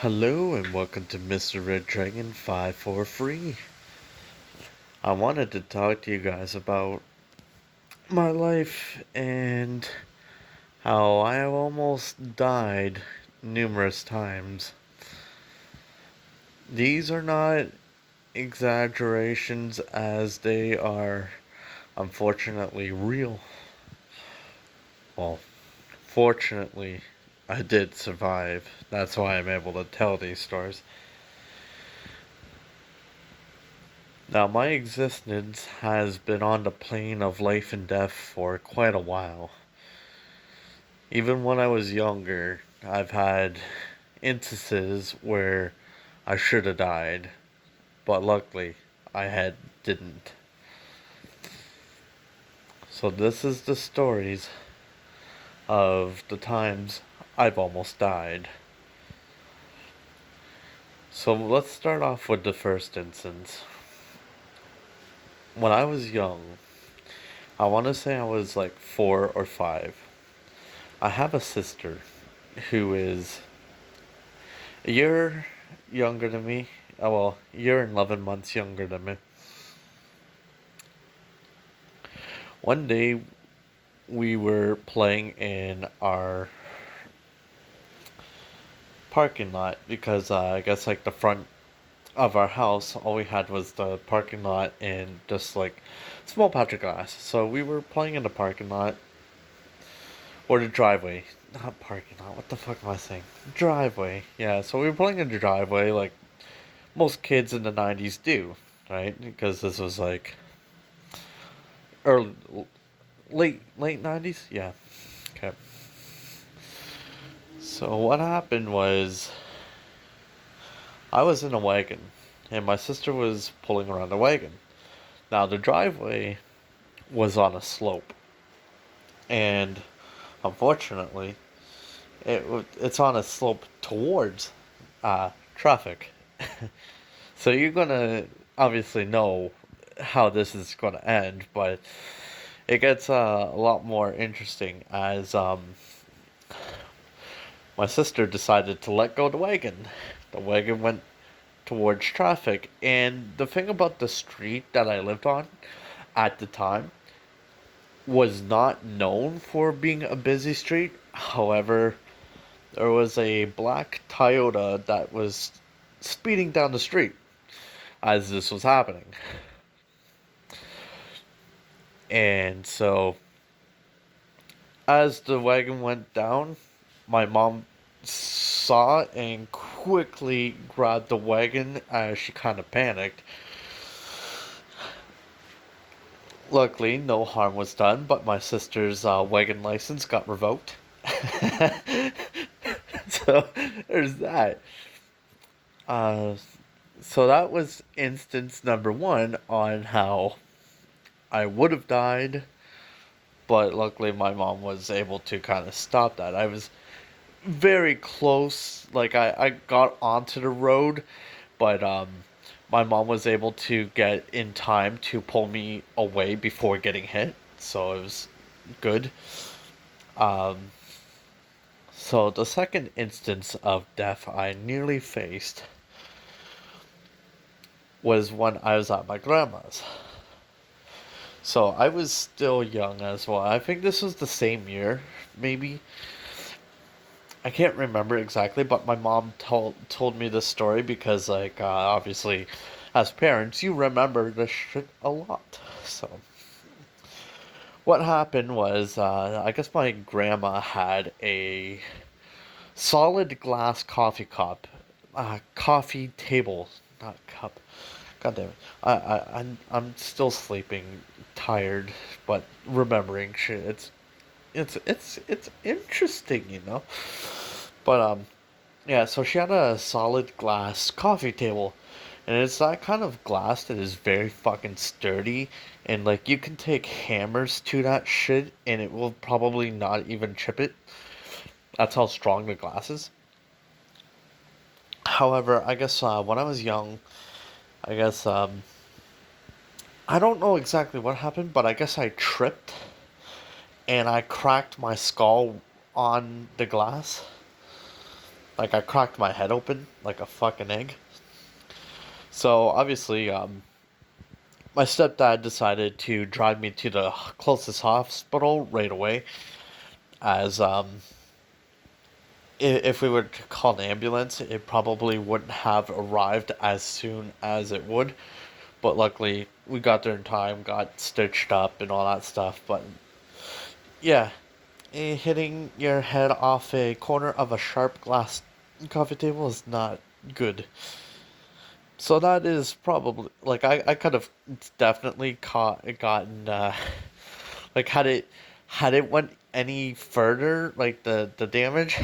Hello and welcome to Mr. Red Dragon 543. I wanted to talk to you guys about my life and how I have almost died numerous times. These are not exaggerations as they are unfortunately real. Well, fortunately, I did survive. That's why I'm able to tell these stories. Now, my existence has been on the plane of life and death for quite a while. Even when I was younger, I've had instances where I should have died, but luckily didn't. So this is the stories of the times I've almost died. So let's start off with the first instance. When I was young, I want to say I was like 4 or 5. I have a sister who is a year younger than me. Oh, well, a year and 11 months younger than me. One day we were playing in our parking lot because I guess like the front of our house, all we had was the parking lot and just like small patch of grass. So we were playing in the parking lot or the driveway. Not parking lot. What the fuck am I saying? Driveway. Yeah. So we were playing in the driveway like most kids in the 90s do, right? Because this was like early, late 90s. Yeah. Okay. So what happened was I was in a wagon and my sister was pulling around the wagon. Now the driveway was on a slope, and unfortunately, it's on a slope towards traffic. So you're gonna obviously know how this is gonna end, but it gets a lot more interesting as my sister decided to let go of the wagon. The wagon went towards traffic, and the thing about the street that I lived on at the time was not known for being a busy street. However, there was a black Toyota that was speeding down the street as this was happening. And so, as the wagon went down, my mom saw it and quickly grabbed the wagon as she kind of panicked. Luckily, no harm was done, but my sister's wagon license got revoked. So, there's that. Uh, so that was instance number one on how I would have died, but luckily my mom was able to kind of stop that. I was very close, like I got onto the road, but my mom was able to get in time to pull me away before getting hit, so it was good. Um, so the second instance of death I nearly faced was when I was at my grandma's. So I was still young as well. I think this was the same year, maybe. I can't remember exactly, but my mom told me this story because, like, obviously, as parents, you remember this shit a lot. So what happened was, I guess my grandma had a solid glass coffee cup, coffee table, not cup. God damn it. I'm still sleeping, tired, but remembering shit. It's interesting, you know. But yeah. So she had a solid glass coffee table, and it's that kind of glass that is very fucking sturdy, and like you can take hammers to that shit, and it will probably not even chip it. That's how strong the glass is. However, I guess when I was young, I guess I don't know exactly what happened, but I guess I tripped and I cracked my skull on the glass. Like I cracked my head open like a fucking egg. So obviously, my stepdad decided to drive me to the closest hospital right away, as if we were to call an ambulance, it probably wouldn't have arrived as soon as it would. But luckily, we got there in time, got stitched up and all that stuff. But yeah, hitting your head off a corner of a sharp glass coffee table is not good. So that is probably like I could have definitely gotten like had it went any further, like the damage,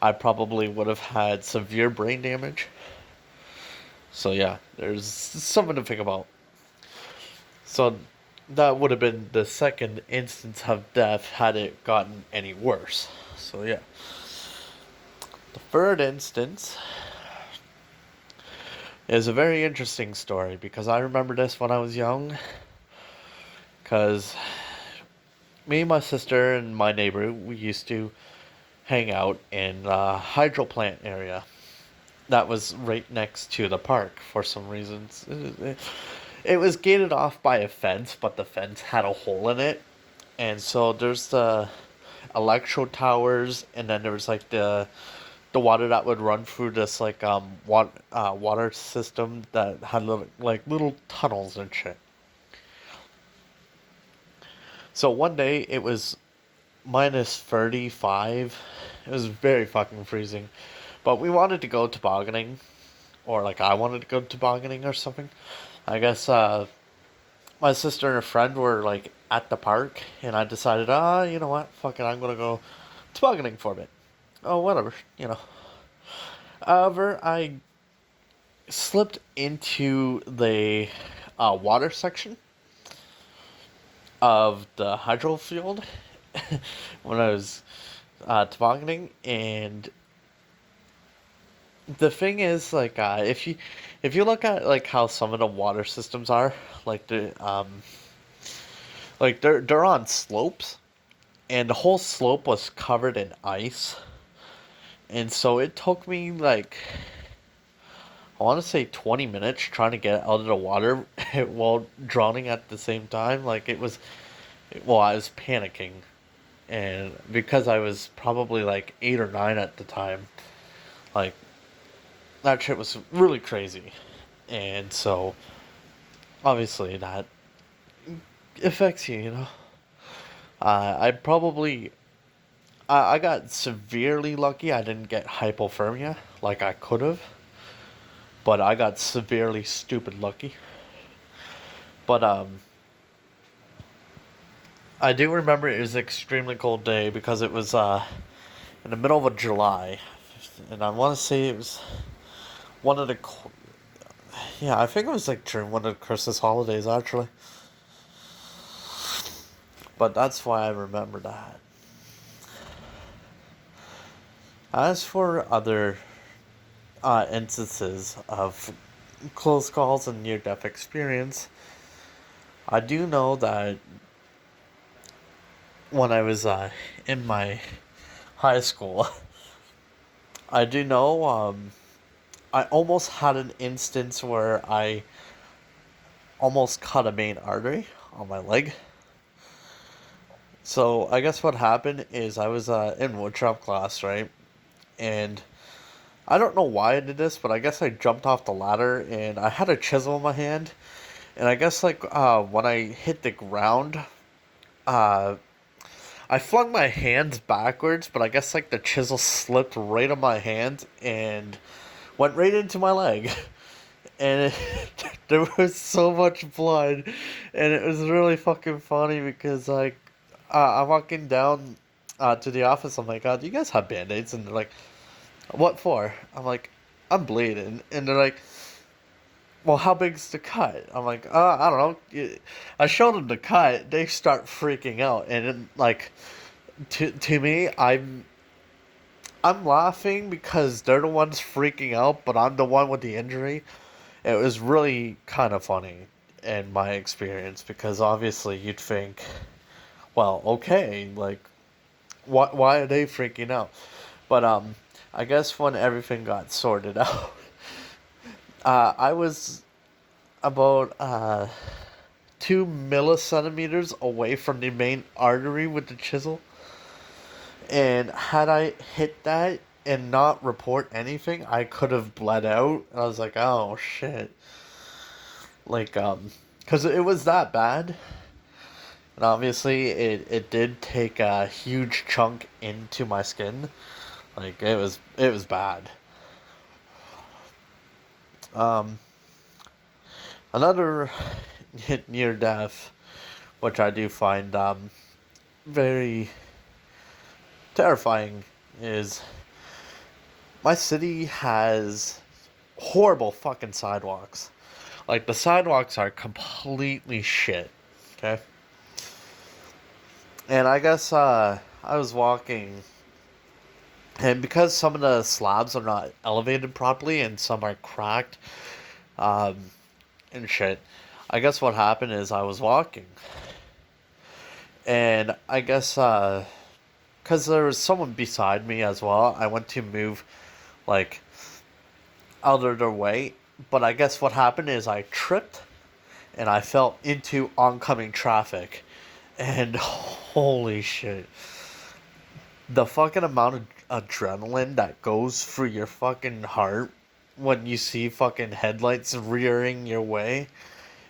I probably would have had severe brain damage. So yeah, there's something to think about. So that would have been the second instance of death had it gotten any worse. So yeah. The third instance is a very interesting story because I remember this when I was young. Because me, my sister, and my neighbor, we used to hang out in the hydro plant area that was right next to the park for some reasons. It was gated off by a fence, but the fence had a hole in it. And so there's the electro towers, and then there was like the water that would run through this like water system that had little tunnels and shit. So one day it was minus 35. It was very fucking freezing. But we wanted to go tobogganing, or like I wanted to go tobogganing or something. I guess my sister and a friend were like at the park, and I decided, you know what, fuck it, I'm gonna go tobogganing for a bit. Oh, whatever, you know. However, I slipped into the water section of the hydro field when I was tobogganing, and the thing is, like, if you look at like how some of the water systems are, like they're on slopes, and the whole slope was covered in ice, and so it took me like I want to say 20 minutes trying to get out of the water while drowning at the same time. Like it was, well, I was panicking, and because I was probably like 8 or 9 at the time, like that shit was really crazy, and so obviously that affects you, you know. I probably I got severely lucky. I didn't get hypothermia like I could have, but I got severely stupid lucky. But I do remember it was an extremely cold day because it was in the middle of July, and I want to say it was one of the yeah, I think it was like during one of the Christmas holidays actually. But that's why I remember that. As for other instances of close calls and near death experience, I do know that when I was in my high school, I do know I almost had an instance where I almost cut a main artery on my leg. So I guess what happened is I was in woodshop class, right? And I don't know why I did this, but I guess I jumped off the ladder and I had a chisel in my hand. And I guess like when I hit the ground, uh, I flung my hands backwards, but I guess like the chisel slipped right on my hand and went right into my leg. And there was so much blood, and it was really fucking funny because like I'm walking down to the office. I'm like, do you guys have band-aids? And they're like, what for? I'm like, I'm bleeding, and they're like, well, how big's the cut? I'm like, I don't know. I showed them the cut. They start freaking out, and then, like, to me, I'm laughing because they're the ones freaking out, but I'm the one with the injury. It was really kind of funny in my experience because obviously you'd think, well, okay, like, why are they freaking out? But I guess when everything got sorted out, I was about 2 millicentimeters away from the main artery with the chisel. And had I hit that and not report anything, I could have bled out. I was like, oh shit. Like, because it was that bad. And obviously, it did take a huge chunk into my skin. Like, it was bad. Um, Another near death, which I do find very terrifying, is my city has horrible fucking sidewalks. Like, the sidewalks are completely shit. Okay? And I guess I was walking, and because some of the slabs are not elevated properly and some are cracked um, and shit, I guess what happened is I was walking. And I guess because there was someone beside me as well, I went to move, like, out of their way. But I guess what happened is I tripped and I fell into oncoming traffic. And holy shit. The fucking amount of adrenaline that goes through your fucking heart when you see fucking headlights rearing your way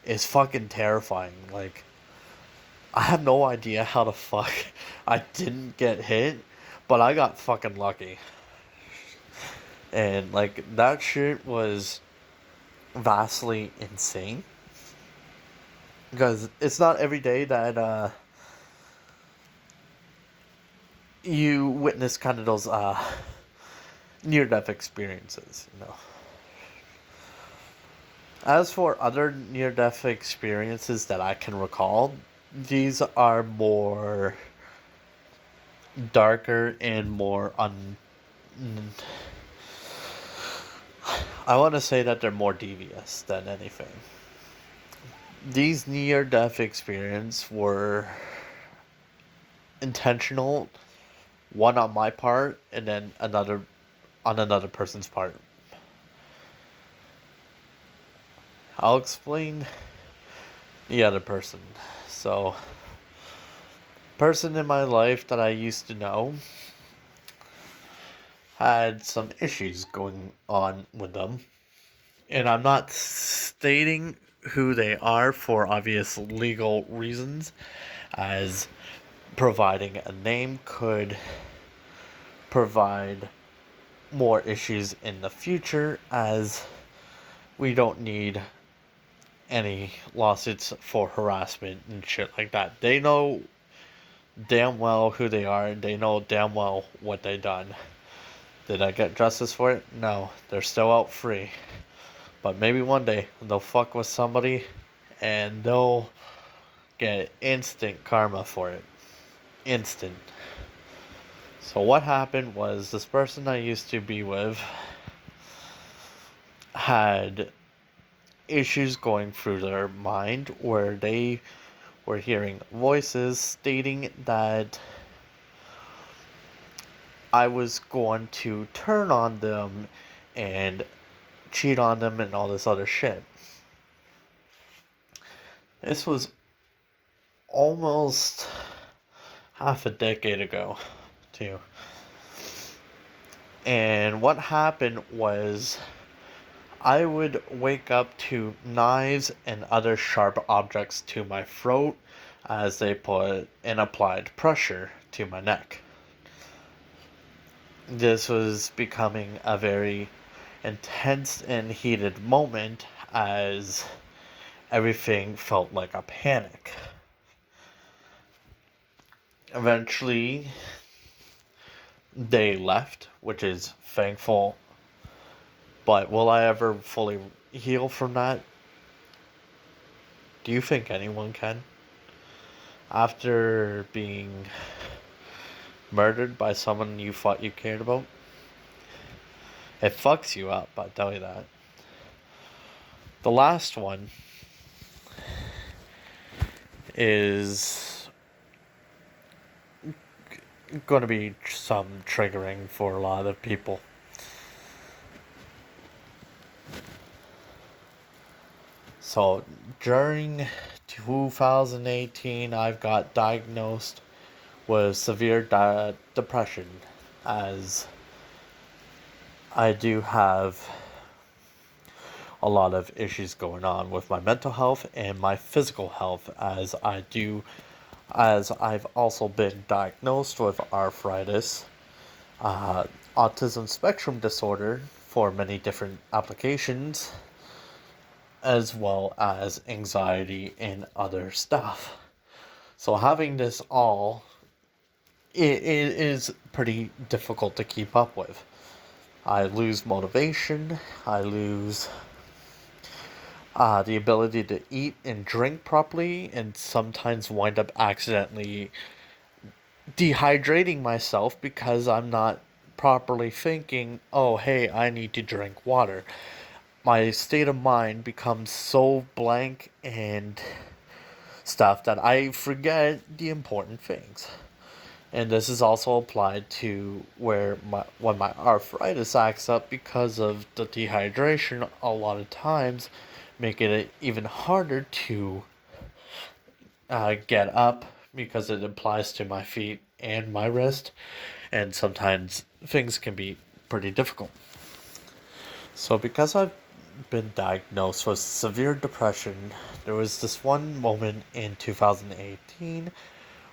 is fucking terrifying. Like, I have no idea how the fuck I didn't get hit, but I got fucking lucky. And, like, that shit was vastly insane. Because it's not every day that you witness kind of those near death experiences, you know. As for other near death experiences that I can recall, these are more darker and more I want to say that they're more devious than anything. These near death experiences were intentional, one on my part and then another on another person's part. I'll explain the other person. So, person in my life that I used to know had some issues going on with them. And I'm not stating who they are for obvious legal reasons, as providing a name could provide more issues in the future, as we don't need any lawsuits for harassment and shit like that. They know damn well who they are, and they know damn well what they done. Did I get justice for it? No. They're still out free. But maybe one day they'll fuck with somebody and they'll get instant karma for it. Instant. So what happened was this person I used to be with had issues going through their mind where they were hearing voices stating that I was going to turn on them and cheat on them and all this other shit. This was almost half a decade ago, too. And what happened was I would wake up to knives and other sharp objects to my throat as they put and applied pressure to my neck. This was becoming a very intense and heated moment as everything felt like a panic. Eventually, they left, which is thankful. But will I ever fully heal from that? Do you think anyone can? After being murdered by someone you thought you cared about? It fucks you up, I tell you that. The last one is going to be some triggering for a lot of people. So during 2018, I've got diagnosed with severe depression, as I do have a lot of issues going on with my mental health and my physical health, as I've also been diagnosed with arthritis, uh, autism spectrum disorder for many different applications, as well as anxiety and other stuff. So having this all, it is pretty difficult to keep up with. I lose motivation. I lose the ability to eat and drink properly, and sometimes wind up accidentally dehydrating myself because I'm not properly thinking, oh, hey, I need to drink water. My state of mind becomes so blank and stuff that I forget the important things. And this is also applied to when my arthritis acts up because of the dehydration a lot of times, making it even harder to get up because it applies to my feet and my wrist, and sometimes things can be pretty difficult. So because I've been diagnosed with severe depression, there was this one moment in 2018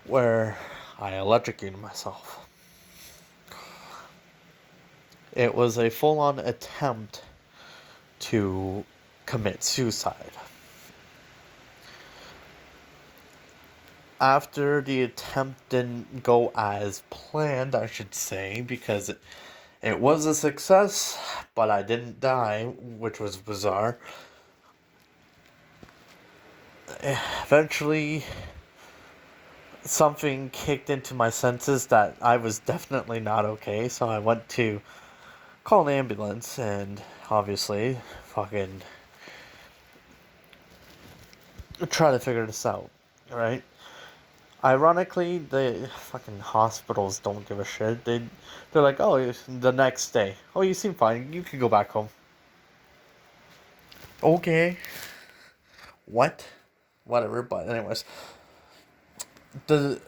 where I electrocuted myself. It was a full on attempt to commit suicide. After the attempt didn't go as planned, I should say, because it was a success, but I didn't die, which was bizarre. Eventually, something kicked into my senses that I was definitely not okay, so I went to call an ambulance and obviously fucking try to figure this out, right? Ironically, the fucking hospitals don't give a shit. They're like, oh, the next day, oh, you seem fine. You can go back home. Okay, what? Whatever. But anyways, the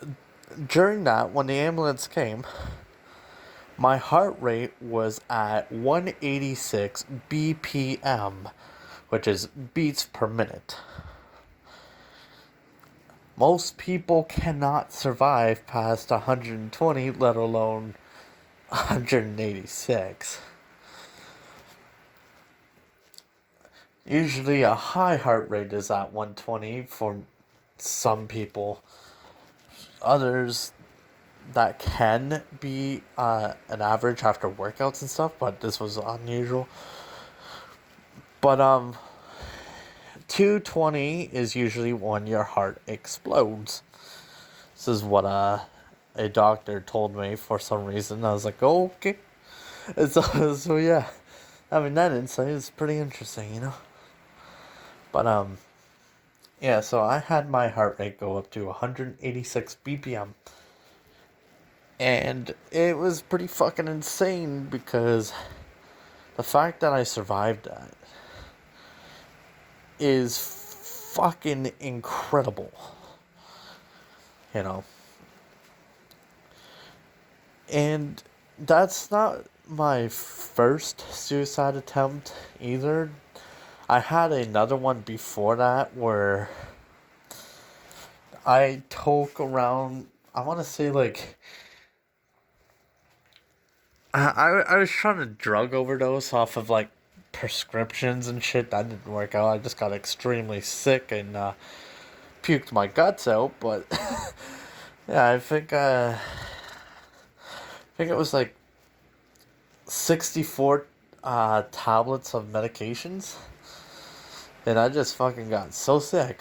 during that when the ambulance came, my heart rate was at 186 BPM, which is beats per minute. Most people cannot survive past 120, let alone 186. Usually a high heart rate is at 120 for some people. Others, that can be an average after workouts and stuff, but this was unusual. But 220 is usually when your heart explodes. This is what a doctor told me for some reason. I was like, oh, okay. And so yeah, having that insight is pretty interesting, you know. But yeah, so I had my heart rate go up to 186 BPM. And it was pretty fucking insane because the fact that I survived that is fucking incredible. You know. And that's not my first suicide attempt either. I had another one before that where I took around, I want to say like, I was trying to drug overdose off of like prescriptions and shit. That didn't work out. I just got extremely sick and puked my guts out. But yeah, I think it was like 64 tablets of medications, and I just fucking got so sick.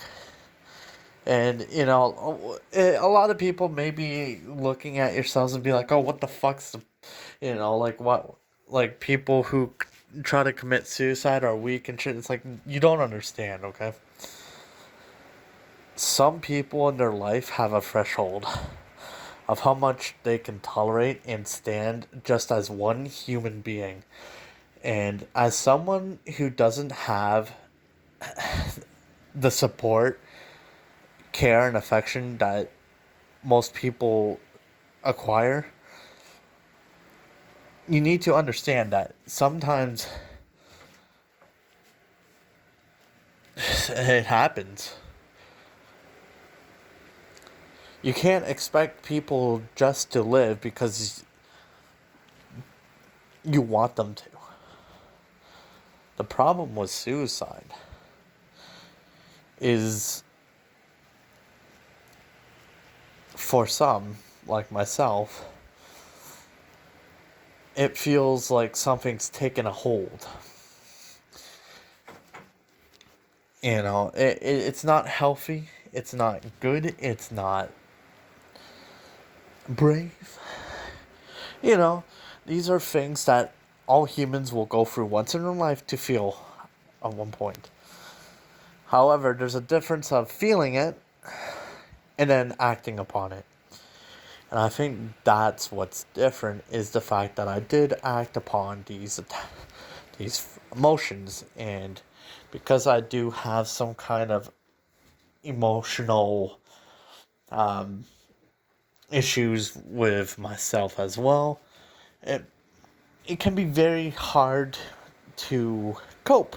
And, you know, a lot of people may be looking at yourselves and be like, oh, what the fuck's the, you know, like what, like people who try to commit suicide are weak and shit. It's like, you don't understand, okay? Some people in their life have a threshold of how much they can tolerate and stand just as one human being. And as someone who doesn't have the support, care, and affection that most people acquire, you need to understand that sometimes it happens. You can't expect people just to live because you want them to. The problem with suicide is, for some, like myself, it feels like something's taken a hold. It's not healthy, it's not good, it's not brave. You know, these are things that all humans will go through once in their life to feel at one point. However, there's a difference of feeling it and then acting upon it. And I think that's what's different, is the fact that I did act upon these emotions, and because I do have some kind of emotional issues with myself as well, it it can be very hard to cope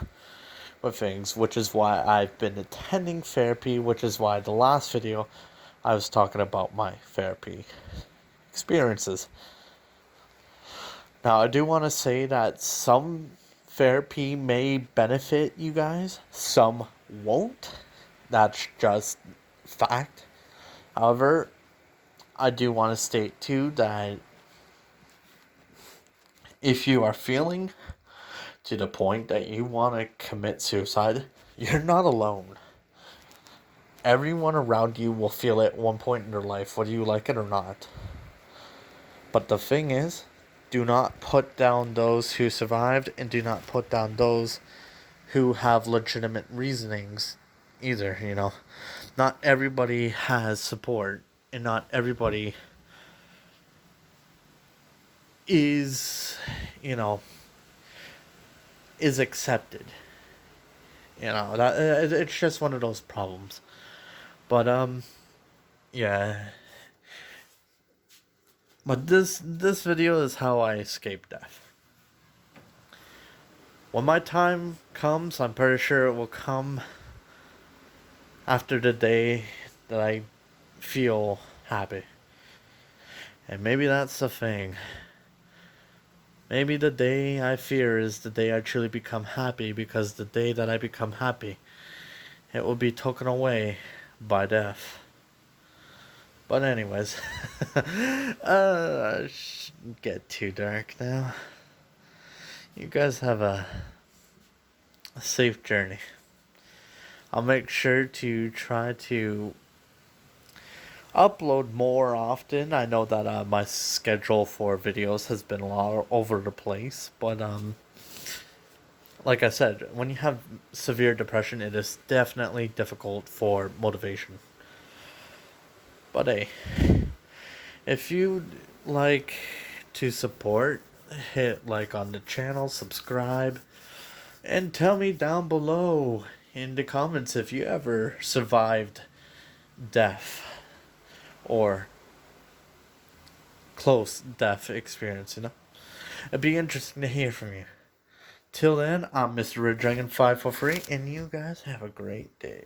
with things, which is why I've been attending therapy, which is why the last video I was talking about my therapy experiences. Now, I do want to say that some therapy may benefit you guys, some won't. That's just fact. However, I do want to state too that if you are feeling to the point that you want to commit suicide, you're not alone. Everyone around you will feel it at one point in their life, whether you like it or not. But the thing is, do not put down those who survived, and do not put down those who have legitimate reasonings either, Not everybody has support, and not everybody is, you know, is accepted. It's just one of those problems. But yeah. But this video is how I escape death. When my time comes, I'm pretty sure it will come after the day that I feel happy. And maybe that's the thing. Maybe the day I fear is the day I truly become happy, because the day that I become happy, it will be taken away by death. But anyways, I shouldn't get too dark now. You guys have a safe journey. I'll make sure to try to upload more often. I know that my schedule for videos has been a lot over the place, but like I said, when you have severe depression, it is definitely difficult for motivation. But hey, if you'd like to support, hit like on the channel, subscribe, and tell me down below in the comments if you ever survived death or close death experience, It'd be interesting to hear from you. Till then, I'm Mr. Red Dragon 543, and you guys have a great day.